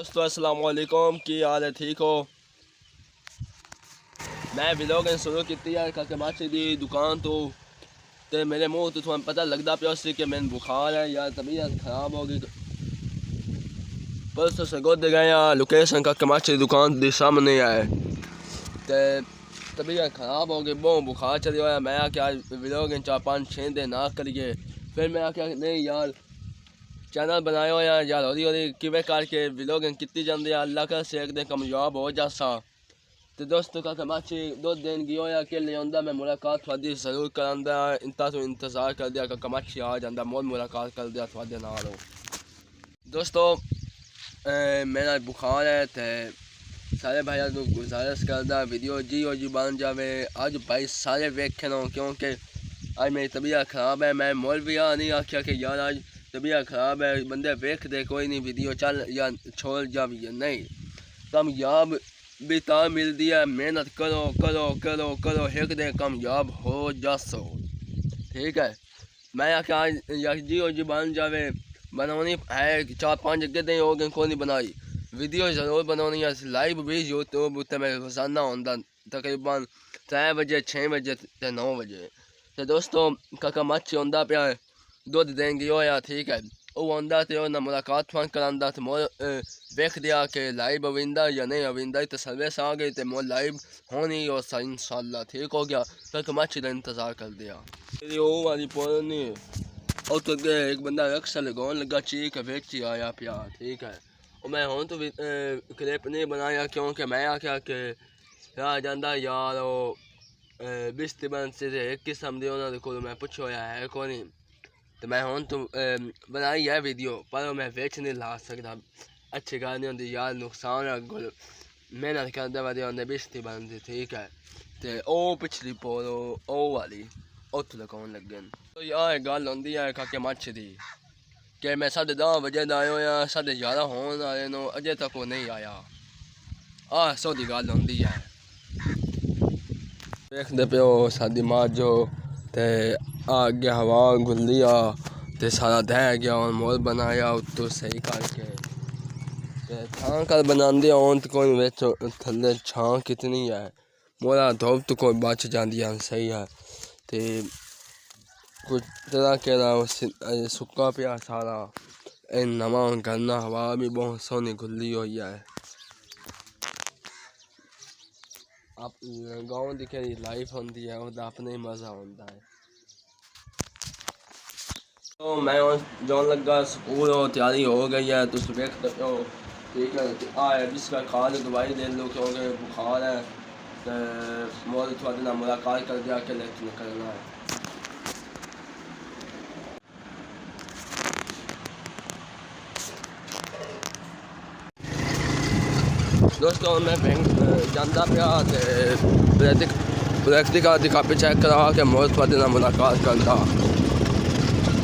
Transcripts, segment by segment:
दोस्तों अस्सलाम वालेकुम, की हाल है? ठीक हो? मैं व्लॉग शुरू की है क्योंकि माची दी दुकान तो मेरे मुँह तो थोड़ा पता लगता पिया सी कि मैंने बुखार है या तबीयत खराब हो गई। परसों से गुद गया लोकेशन का माची दुकान के सामने आए तो तबीयत खराब हो गई, बहुत बुखार चली हुआ। मैं क्या व्लॉग 4-5-6 दिन ना करिए, फिर मैं क्या नहीं यार चैनल बनाया हुआ यार हौली हौली किवें करके व्लॉगिंग की जाती है, अल्लाह का से एक दिन कामयाब हो जासा। तो दोस्तों का माची 2 दिन गया होया कि ले आंदा मैं मुलाकात थोड़ी जरूर करांदा, इंता तो इंतजार कर दिया कि माची आ जाता मोल मुलाकात कर दिया थोड़े नाल। दोस्तों मेरा बुखार है तो सारे भाइयों को गुजारिश करदा वीडियो जी बन जाए अज भाई सारे वेखे लो, क्योंकि आज मेरी तबीयत खराब है। मैं मोल भी नहीं आख्या कि यार आज तबीयत खराब है, बंदे वेख दे कोई नहीं वीडियो चल या छोड़ जा या नहीं। कामयाब भी ता मिलती है, मेहनत करो करो करो करो एक दिन कामयाब हो जासो, ठीक है। मैं आख्या आज या जी बन जाए बनानी है 4-5 अगे दिन हो गए को नहीं बनाई वीडियो जरूर बनानी है। लाइव भी यूट्यूब उत्ते मैं रोजाना होंदा तकरीबन 3 बजे 6 बजे 9 बजे। तो दोस्तों काका मच आंदा पिया दुध देंगे होया, ठीक है। वो आंदा तो ना मुलाकात फोन करांदा तो मोर वेख दिया कि लाइव अविंदा या नहीं अविंदा, तो सर्विस आ गई तो मोर लाइव होनी और सा इंशाल्लाह ठीक हो गया। काका मच का इंतजार कर दिया वो वाली पुरानी और तो एक बंदा रक्षा लगाने लगा चीख वेच आया पिया, ठीक है। और मैं हूँ तो क्लिप नहीं बनाया क्योंकि मैं आख्या कि रह जाता यार वो बिस्ती बन से एक किस्म के उन्होंने को मैं पूछो है को नहीं, तो मैं हूँ तो बनाई है वीडियो पर मैं वेच नहीं ला सकता, अच्छी गल नहीं होती यार, नुकसान है गुल मेहनत करते वाले उन्हें बिस्ती बनती, ठीक है। तो वो पिछली पोलो ओ वाली उत्त लगाने लगे तो यार गल होंगी है काके मच दी कि मैं 10:30 बजे आया होया 11:30 होने वाले नो अजे तक वो नहीं आया। सो दी गल होंगी है। देखते पे हो सादी मार जो ते अगे हवा गुल्ली आ ते सारा दह गया और मोल बनाया उत्तो सही करके छां कर बनाते हो तो कोई बिच थले छां कितनी है मोला धुप तो कोई बच जाती है, सही है। तो कुछ तरह के सुक्का पिया सारा नवा करना, हवा भी बहुत सोहनी खुली हुई है। आप गाँव की लाइफ होती है उसका अपना ही मज़ा होता है। तो मैं जान लगा स्कूल और तैयारी हो गई है, तो वेख सकते हो, ठीक है। जिसका खा लो दवाई ले लो क्योंकि बुखार है, तो मोल थोड़े ना मुलाकात कर दिया के लेके निकलना है। दोस्तों मैं बैंक जाता पिया प्रैक्टिकल की कापी चेक करा के मोल थोड़े ना मुलाकात करता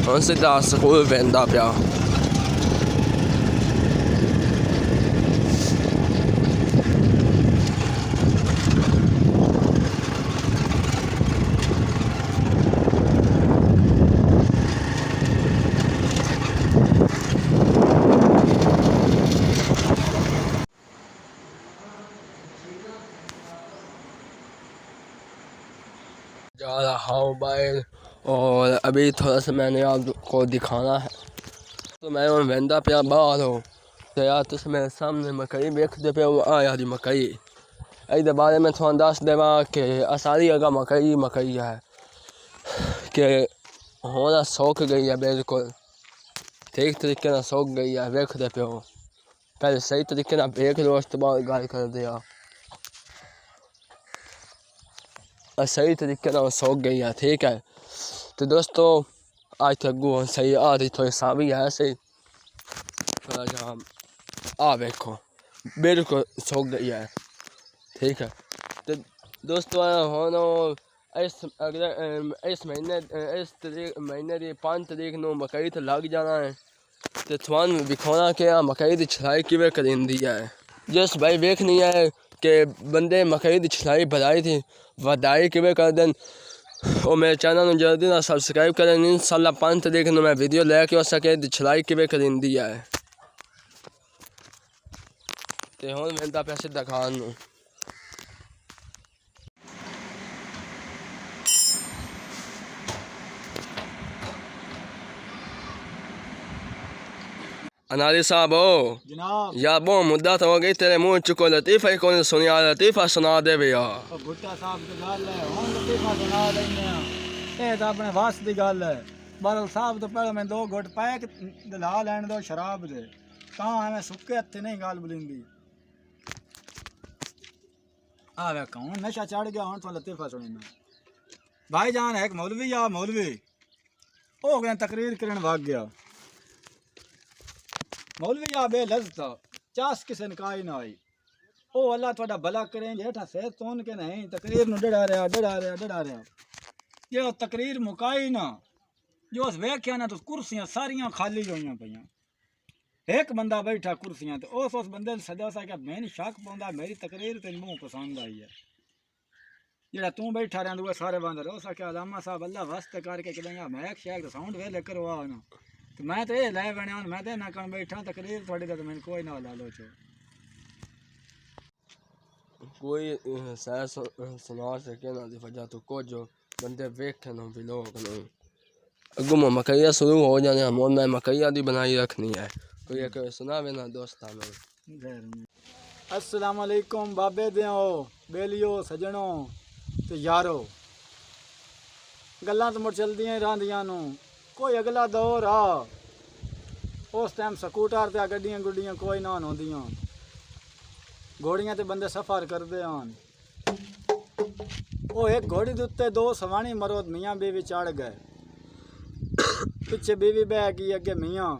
हम सीधा स्कूल वहदा पिया। जा रहा हूँ बाहर और अभी थोड़ा सा मैंने आपको दिखाना है, तो मैं वहदा पिया बाहर हो तो यार तुम मेरे सामने मकई वेखते पे हो। यार मकई ये बारे में थोड़ा दस देवा कि सारी जगह मकई मकई है कि होना सूख गई है, बिल्कुल ठीक तरीके ना सूख गई है, वेखते पे हो। पहले सही तरीके ना वेख लो उसके बाद गल कर दिया, सही तरीके ना सूख गई है, ठीक है। तो दोस्तों आज तक गो सही आ रही थोड़ी सावी है सही थोड़ा सा देखो बिल्कुल सूख गई है, ठीक है। तो दोस्तों होनो इस महीने की 5 तारीख को मकई तो लग जाना है, तो थानू दिखाना कि मकई की छलाई किवें करींदी है। जिस भाई वेखनी है कि बंदे मकई की छलाई बढ़ाई थी वधाई किवें कर दें और मेरे चैनल में जल्दी ना सब्सक्राइब करें। इंशाल्लाह 5 तारीख को मैं वीडियो लेके आ सके छलाई किवें करींदी है। ते हुण वेंदा पिया सिद्धा खान नूं। अनारी साहब हो जनाब या बहुत मुद्दा तो हो गई तेरे मुंह चुको लतीफ़ा ही कौन सुनिया लतीफ़ा सुना दे भैया। भुट्टा साहब की गल है हुण लतीफा सुना देने ये तो अपने वास की गल है। बरल साहब तो पहले मैं 2 घुट पैक दिला लैन दो शराब दे तां एवें सुक्के हत्थे नहीं गल बुलिंदी। आ वे कौन नशा चढ़ गया हुण तो लतीफा सुनना। भाईजान है एक मौलवी या मौलवी ओ गए तकरीर करन भाग गया। मौलवी आ बे लज़्ज़त चास किसे ने काई ना आई ओ अल्लाह थोड़ा भला करें जेठा सेहत तोन के नहीं तकरीर नु डड़ा रहा जे ओ तकरीर मुकाई ना जो उस वेख्या ना तो कुर्सियां सारियां खाली होइयां पईयां एक बंदा बैठा कुर्सियां ते उस बंदे ने सदा सा कि मैंने शक पौंदा मेरी तकरीर तेन मुंह पसंद आई है जेड़ा तू बैठा रहा सारे बंदर हो सके अलामा साहब अल्लाह वास्ते करके कि मैं एक शेख साउंड वेले करवा ना तो मैं तो ये लै बने मैं तो ना कण बैठा तकरीर थोड़ी तो मैंने कोई ना ला लो चो कोई सह सुना सके ना दी वजह तो को जो बंदे वेखे ना भी लोग नहीं अगुम मकैया शुरू हो जाने हम मैं मकैया दी बनाई रखनी है कोई एक सुनावे ना दोस्ता में। अस्सलाम वालेकुम बाबे देओ बेलियो सजणो ते यारो गल्लां तो मुड़ चलदियां ही रहिंदियां नूं कोई अगला दौर आ उस टाइम स्कूटर ते गड्डियां गुड्डियां कोई ना होंदियां घोड़ियां ते बंदे सफ़र करते हैं वो एक घोड़ी के उत्ते 2 सवाणी मरोद मियाँ बीवी चढ़ गए पिछे बीवी बह गई अगे मियाँ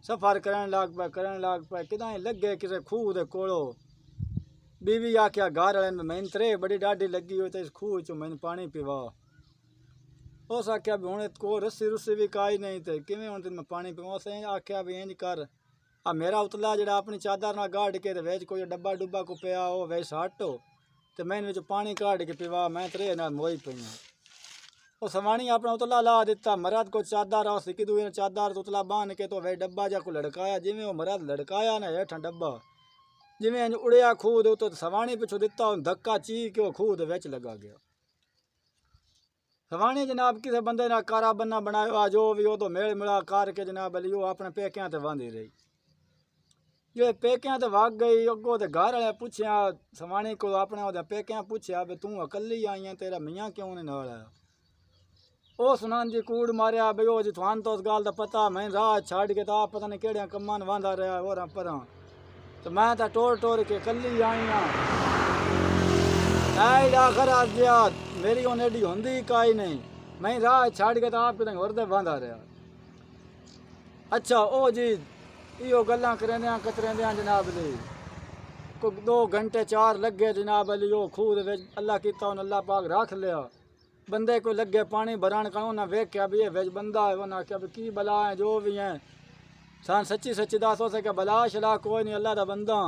सफ़र करन लग पे किदां लगे किसी खूह के कोलो बीवी आख्या घर वाले मैंने त्रे बड़ी डाढ़ी लगी हुई तो इस खूह चो मैंने पानी पिवा उस आख्या भी हूँ को रस्सी रुस्सी भी काई नहीं थे किमें हूँ तेन मैं पानी पिवा उस आख्या भी इंज कर आ मेरा उतला जरा अपनी चादर ना गाड़ के वेच कोई डब्बा डुब्बा को पिया हो वे हटो तो मैंने विच पानी काढ़ के पिवा मैं त्रे ना मोई पई वो सवाणी अपना उतला ला दिता मरद को चादर आ सिकी दुई चादर उतला बांध के तो वे डब्बा जा को लड़काया जिमें वो मरद लड़काया ना हेठा डब्बा जिमें उड़िया खूह दे तो सवाणी पिछू दिता धक्का ची के खूह दे विच लगा गया। सवाणी जनाब किसी बंदे ना कारा बन्ना बनाया जो भी वो तो मेल मिला करके जनाब लियो अपने पेकियां ते बांधी रही जो पेकियां ते भाग गई अगो तो घर वाले पूछया सवाणी को अपने ओदे पेकियां पूछया भी तू अकली आई है तेरा मियाँ क्यों नहीं नाल आया ओ सुनान जी कूड़ मारिया भी ओ जी थान तो उस गल का पता मैं राह छड़ के तो पता नहीं केड़िया कम्मां वांदा रहा और पर तो मैं तो टोर के कली आई हाँ आखिर आज मेरी उन एडी होंदी काई नहीं मैं राह छड़ के तो आप कितने होरदे बांधा रहा। अच्छा ओ जी इो गल्लां करेंदियां कतरेंदियां जनाब ली को 2 घंटे 4 लगे जनाब अली ओ खूह दे विच अल्लाह कीता उन अल्लाह पाक रख लिया बंदे को लगे पानी भरान का उन्हें वेख्या भी विच बंदा है उन्हें आख्या भी की बला है जो भी है सान सच्ची सच्ची दस हो सके बला शला कोई नहीं अल्लाह दा बंदा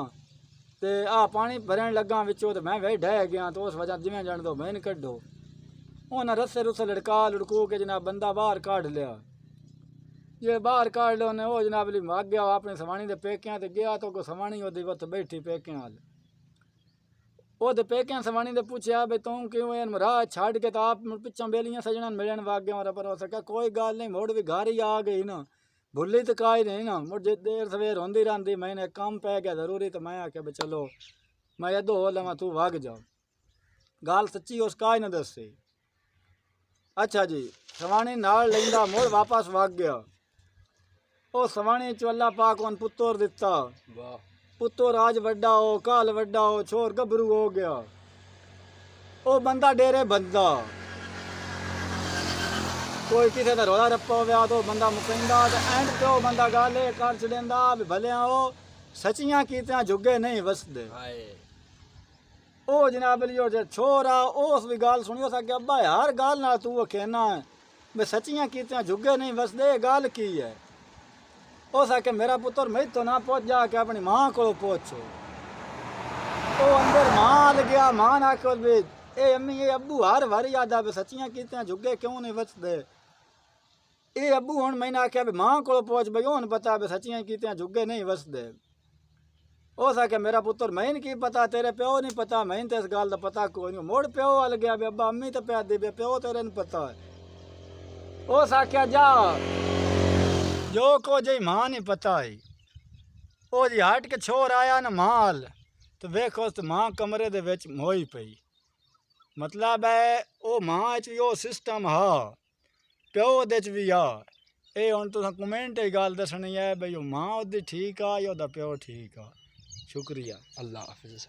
ते आ पानी भरन लगा विचों तो मैं वे ढह गया तो उस वजह जिमें जान दो मैंने कड्डो उन्हें रस्से रुस्से लड़का लड़कू के जनाब बंदा बाहर काढ़ लिया जे बाहर काढ़ लो ने वो जनाब ली भाग गया अपनी सवाणी के पेकियां ते गया तो सवाणी ओदी वत बैठी पेकियां हाल वो तो पेकियां सवाणी ने पूछया भाई तू क्यों राह छड़ के तो आप पिछा बेलियां सजना मिलन भाग गया पर हो सका कोई गल नहीं मुड़ भी घर ही आ गई ना भुली तो काई नहीं ना मुझे देर सवेर होंदी रही मैंने काम पै गया जरूरी तो मैं आख्या भाई चलो मैं अदो हो लवा तू भाग जा गाल सच्ची उस काई ना दसी। अच्छा जी सवाणी नाल लेंदा मुड़ वापस भाग गया ओ सवाणी चो अल्लाह पाक उन पुत्तर दिता पुत्तर आज वड्डा हो काल वड्डा हो छोर गभरू हो गया ओ बंदा डेरे बंदा कोई किसी का रौला रप्पा हो तो बंदा मुकंदा तो एंड तो बंदा गाले कर चलेंदा भी भले हो सचियां कीतियां जुगे नहीं वसदे ओ जनाब लियो जे छोरा उस भी गाल सुनियो सा कि अब्बा हर गाल ना तू कहना भी सचियां कीतियां जुगे नहीं वसदे गाल की है हो सके मेरा पुत्र मैं तो ना पहुंच जाके अपनी माँ को पहुंचो ओ अंदर माँ लग गया माँ ना को भी ए अम्मी ये अब्बू हर बारी याद आ सचियां कीतियां जुगे क्यों नहीं वसदे ए अब्बू हुण मैंने आख्या भी माँ को पहुंच भाई उन पता भी सचियां कीतियां जुगे नहीं वसदे उस आख्या मेरा पुत्र मैंने की पता तेरे प्यो नहीं पता मैंने तो इस गल का पता कोई नहीं मुड़ प्यो वल गया बे अब्बा अम्मी तो प्या दी बे प्यो तेरे नहीं पता है उस आख्या जा जो को जी मां नहीं पता है ओ जी हट के छोर आया ना माल तो वेखो तो मां कमरे दे विच मोई पई मतलब है ओ मां च यो सिस्टम हा प्यो दे च भी आ ਇਹ ਹੁਣ ਤੁਸੀਂ ਕਮੈਂਟ ਹੀ ਗੱਲ ਦੱਸਣੀ ਹੈ ਬਈ ਉਹ ਮਾਂ ਉਹਦੀ ਠੀਕ ਆ ਜਾਂ ਉਹਦਾ ਪਿਓ ਠੀਕ ਆ ਸ਼ੁਕਰੀਆ अल्लाह हाफिज़।